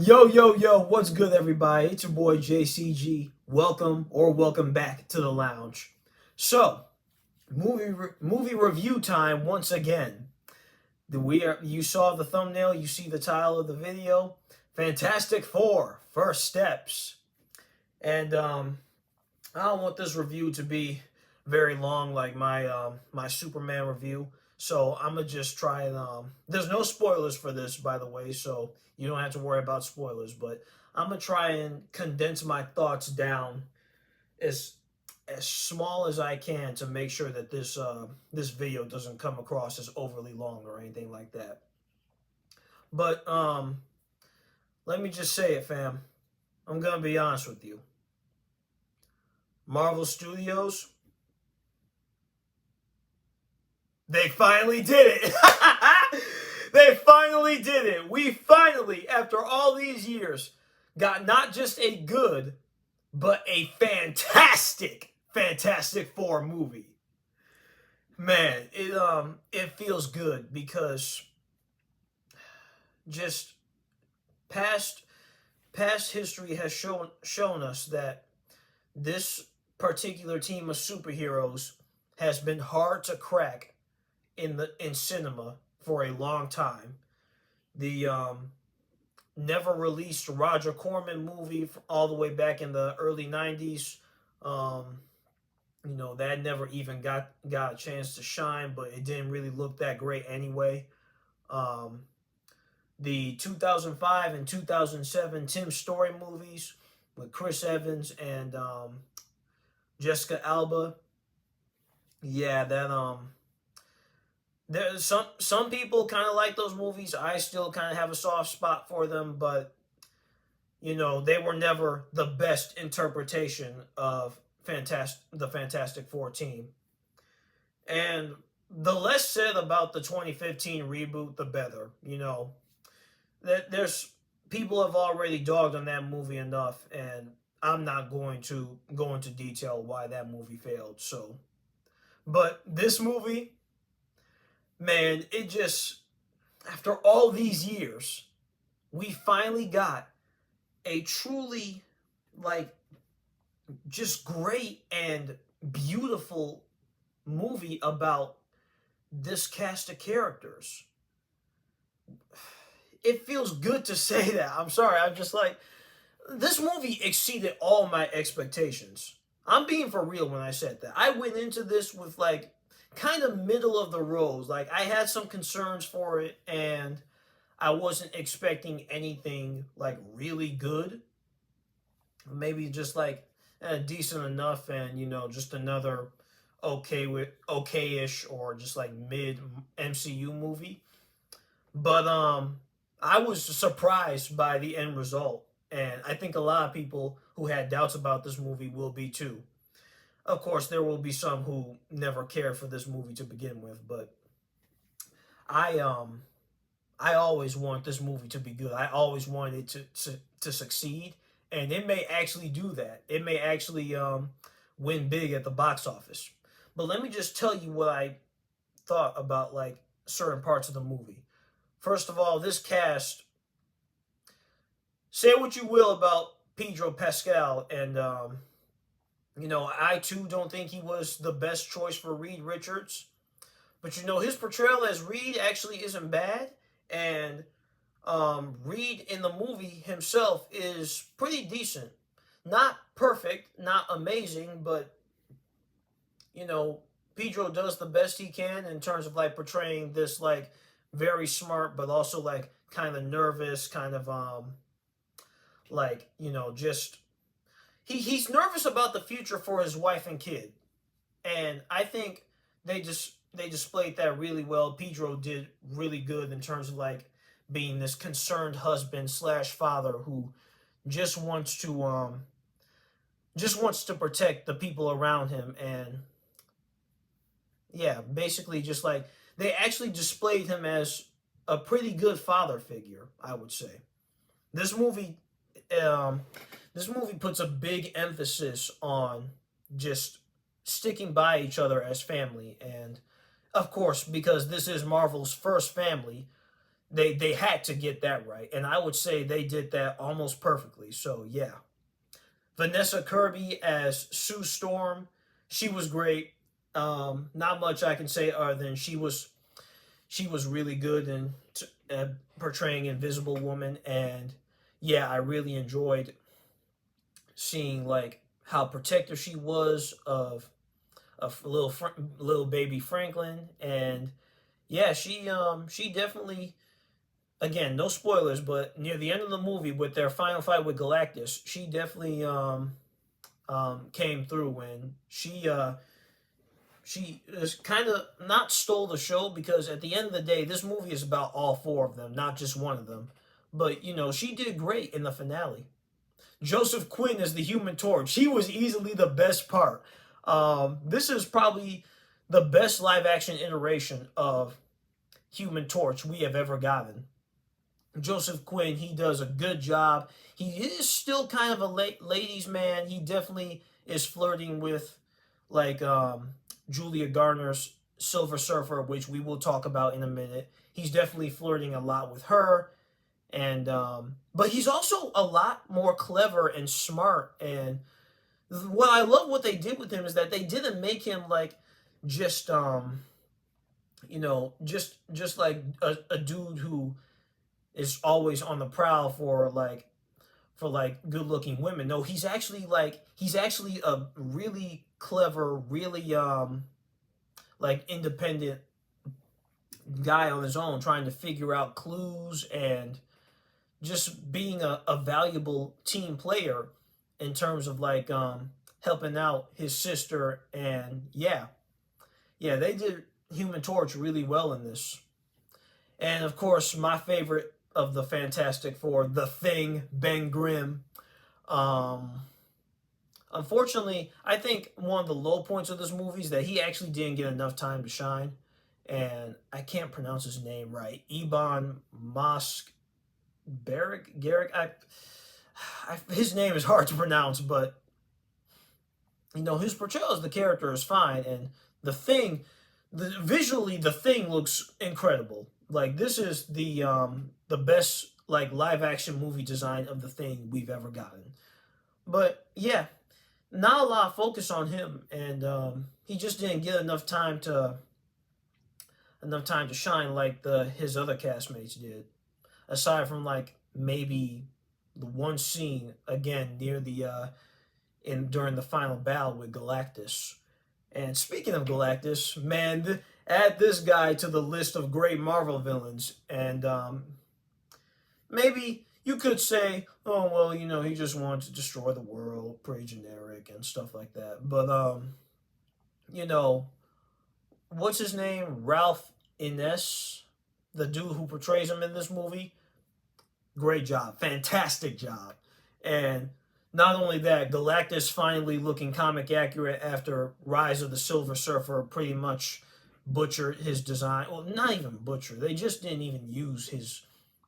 Yo, what's good, everybody? It's your boy JCG. Welcome back to the lounge. So, movie review time once again. You saw the thumbnail, you see the title of the video. Fantastic Four, First Steps. And I don't want this review to be very long like my Superman review. So I'm gonna just try and there's no spoilers for this, by the way, so you don't have to worry about spoilers. But I'm gonna try and condense my thoughts down as small as I can to make sure that this video doesn't come across as overly long or anything like that. But let me just say it, fam. I'm gonna be honest with you. Marvel Studios, they finally did it. They finally did it. We finally, after all these years, got not just a good, but a Fantastic Four movie. Man, it feels good because just past past history has shown us that this particular team of superheroes has been hard to crack in cinema for a long time. The never released Roger Corman movie all the way back in the early 90s. Um, that never even got a chance to shine, but it didn't really look that great anyway. Um, the 2005 and 2007 Tim Story movies with Chris Evans and Jessica Alba. Yeah, that there's some people kind of like those movies. I still kind of have a soft spot for them, but they were never the best interpretation of the Fantastic Four team. And the less said about the 2015 reboot, the better. That there's people have already dogged on that movie enough, and I'm not going to go into detail why that movie failed. So, but this movie, man, it just, after all these years, we finally got a truly, like, just great and beautiful movie about this cast of characters. It feels good to say that. I'm sorry. I'm just like, this movie exceeded all my expectations. I'm being for real when I said that. I went into this with like kind of middle of the road. Like I had some concerns for it and I wasn't expecting anything like really good. Maybe just like decent enough and just another okayish or just like mid MCU movie. But I was surprised by the end result, and I think a lot of people who had doubts about this movie will be too. Of course, there will be some who never cared for this movie to begin with, but I um I always want this movie to be good. I always wanted it to succeed, and it may actually do that. It may actually win big at the box office. But let me just tell you what I thought about like certain parts of the movie. First of all, this cast. Say what you will about Pedro Pascal, and I too don't think he was the best choice for Reed Richards. But his portrayal as Reed actually isn't bad, and Reed in the movie himself is pretty decent. Not perfect, not amazing, but Pedro does the best he can in terms of like portraying this like very smart, but also like kind of nervous, kind of like just he's nervous about the future for his wife and kid, and I think they displayed that really well. Pedro did really good in terms of like being this concerned husband slash father who just wants to protect the people around him. And yeah, basically just like they actually displayed him as a pretty good father figure, I would say. This movie um, this movie puts a big emphasis on just sticking by each other as family, and of course, because this is Marvel's first family, they had to get that right, and I would say they did that almost perfectly. So yeah, Vanessa Kirby as Sue Storm, she was great. Not much I can say other than she was really good in portraying Invisible Woman, and yeah, I really enjoyed seeing like how protective she was of little baby Franklin, and yeah, she definitely, again, no spoilers, but near the end of the movie with their final fight with Galactus, she definitely came through when she is kind of not stole the show, because at the end of the day, this movie is about all four of them, not just one of them. But she did great in the finale. Joseph Quinn as the Human Torch. He was easily the best part. This is probably the best live action iteration of Human Torch we have ever gotten. Joseph Quinn, he does a good job. He is still kind of a ladies' man. He definitely is flirting with like Julia Garner's Silver Surfer, which we will talk about in a minute. He's definitely flirting a lot with her, and but he's also a lot more clever and smart. And what I love what they did with him is that they didn't make him like just just like a dude who is always on the prowl for good looking women. No, he's actually a really clever, really like independent guy on his own, trying to figure out clues and just being a valuable team player in terms of like helping out his sister. And yeah, they did Human Torch really well in this. And of course, my favorite of the Fantastic Four, the Thing, Ben Grimm. Um, Unfortunately, I think one of the low points of this movie is that he actually didn't get enough time to shine. And I can't pronounce his name right. Ebon Mosk Garrick. His name is hard to pronounce, but his portrayal as the character is fine, and the Thing, visually the Thing looks incredible. Like this is the best like live action movie design of the Thing we've ever gotten. But yeah, not a lot of focus on him, and he just didn't get enough time to shine like his other castmates did. Aside from like maybe the one scene again near the in during the final battle with Galactus. And speaking of Galactus, man, add this guy to the list of great Marvel villains, and maybe you could say, oh well, he just wanted to destroy the world, pretty generic and stuff like that. But you know, what's his name? Ralph Innes, the dude who portrays him in this movie. Great job, fantastic job, and not only that, Galactus finally looking comic accurate after Rise of the Silver Surfer pretty much butchered his design. Well, not even butcher. They just didn't even use his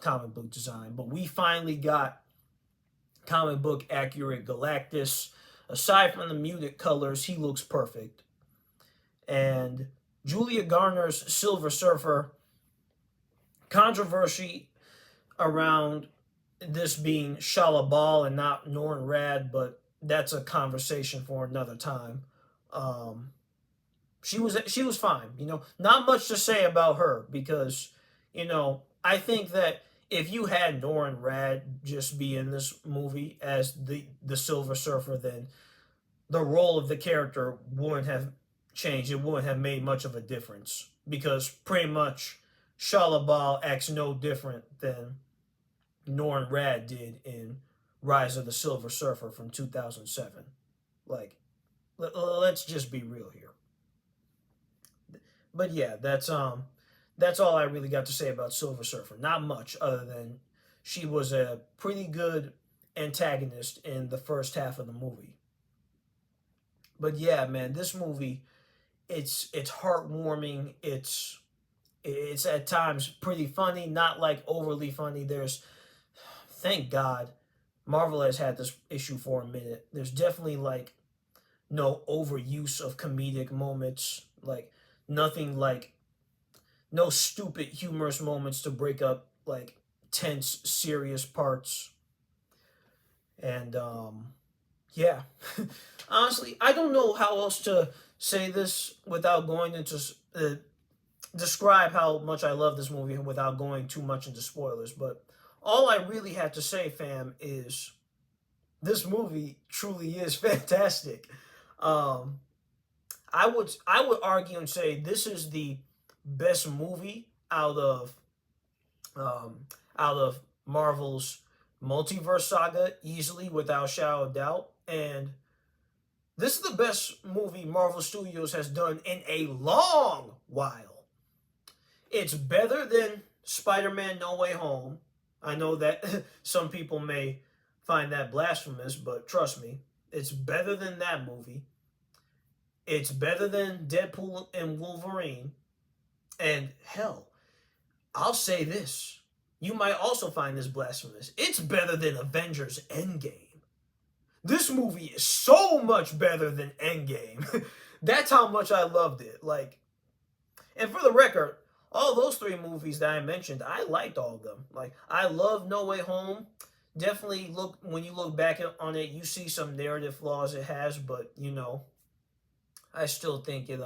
comic book design. But we finally got comic book accurate Galactus. Aside from the muted colors, he looks perfect. And Julia Garner's Silver Surfer, controversy around this being Shala Ball and not Norrin Rad, but that's a conversation for another time. Um, she was fine. Not much to say about her because I think that if you had Norrin Rad just be in this movie as the Silver Surfer, then the role of the character wouldn't have changed. It wouldn't have made much of a difference because pretty much Shala Ball acts no different than Norrin Rad did in Rise of the Silver Surfer from 2007. Like, let's just be real here. But yeah, that's all I really got to say about Silver Surfer. Not much other than she was a pretty good antagonist in the first half of the movie. But yeah, man, this movie, it's heartwarming. It's at times pretty funny, not like overly funny. Thank God, Marvel has had this issue for a minute. There's definitely like no overuse of comedic moments, like nothing like No stupid humorous moments to break up like tense, serious parts. And yeah, honestly, I don't know how else to say this without going into describe how much I love this movie without going too much into spoilers. But all I really have to say, fam, is this movie truly is fantastic. Um, I would argue and say this is the best movie um, out of Marvel's multiverse saga, easily without shadow of doubt. And this is the best movie Marvel Studios has done in a long while. It's better than Spider-Man No Way Home. I know that some people may find that blasphemous, but trust me, it's better than that movie. It's better than Deadpool and Wolverine. And hell, I'll say this. You might also find this blasphemous. It's better than Avengers Endgame. This movie is so much better than Endgame. That's how much I loved it. Like, and for the record, all those three movies that I mentioned, I liked all of them. Like, I love No Way Home. Definitely look when you look back on it, you see some narrative flaws it has, but you know, I still think it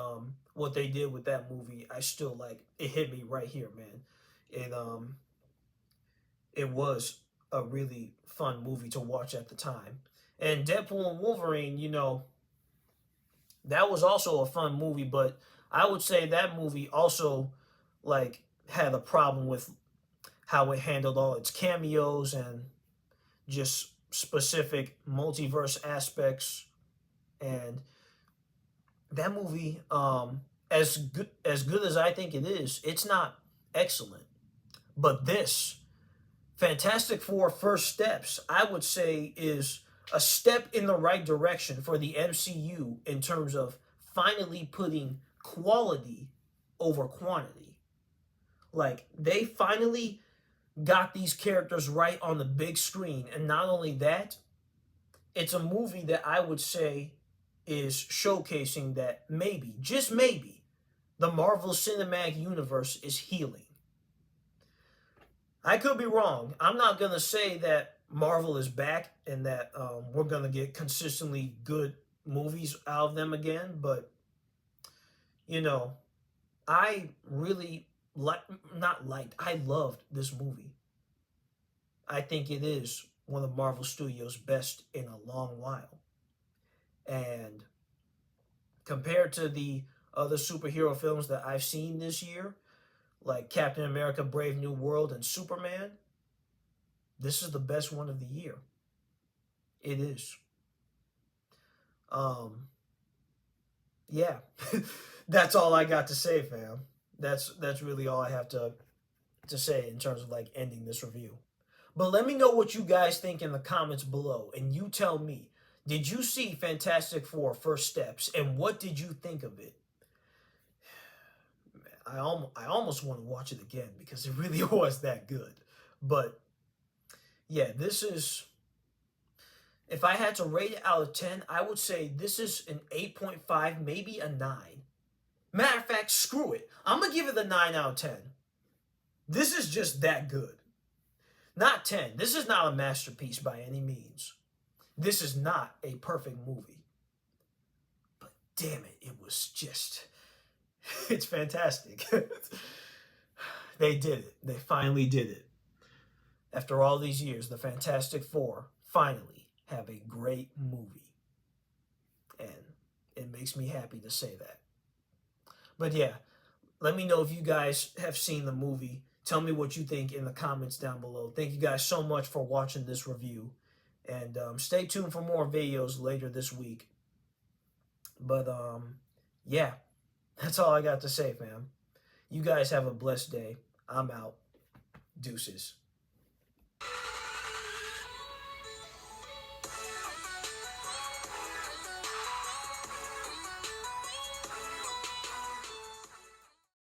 what they did with that movie, I still like it hit me right here, man. It it was a really fun movie to watch at the time. And Deadpool and Wolverine, you know, that was also a fun movie, but I would say that movie also like had a problem with how it handled all its cameos and just specific multiverse aspects. And that movie, as good as I think it is, it's not excellent. But this Fantastic Four First Steps, I would say, is a step in the right direction for the MCU in terms of finally putting quality over quantity. Like, they finally got these characters right on the big screen. And not only that, it's a movie that I would say is showcasing that maybe, just maybe, the Marvel Cinematic Universe is healing. I could be wrong. I'm not going to say that Marvel is back and that we're going to get consistently good movies out of them again, but, you know, I really not liked, I loved this movie. I think it is one of Marvel Studios' best in a long while. And compared to the other superhero films that I've seen this year, like Captain America Brave New World and Superman, this is the best one of the year. It is. Um, yeah. That's all I got to say, fam. That's really all I have to say in terms of like ending this review. But let me know what you guys think in the comments below, and you tell me, did you see Fantastic Four First Steps, and what did you think of it? I almost want to watch it again because it really was that good. But yeah, this is, if I had to rate it out of 10, I would say this is an 8.5, maybe a 9. Matter of fact, screw it. I'm going to give it a 9 out of 10. This is just that good. Not 10. This is not a masterpiece by any means. This is not a perfect movie. But damn it, it was just, it's fantastic. They did it. They finally did it. After all these years, the Fantastic Four finally have a great movie. And it makes me happy to say that. But yeah, let me know if you guys have seen the movie. Tell me what you think in the comments down below. Thank you guys so much for watching this review. And stay tuned for more videos later this week. But yeah, that's all I got to say, fam. You guys have a blessed day. I'm out. Deuces.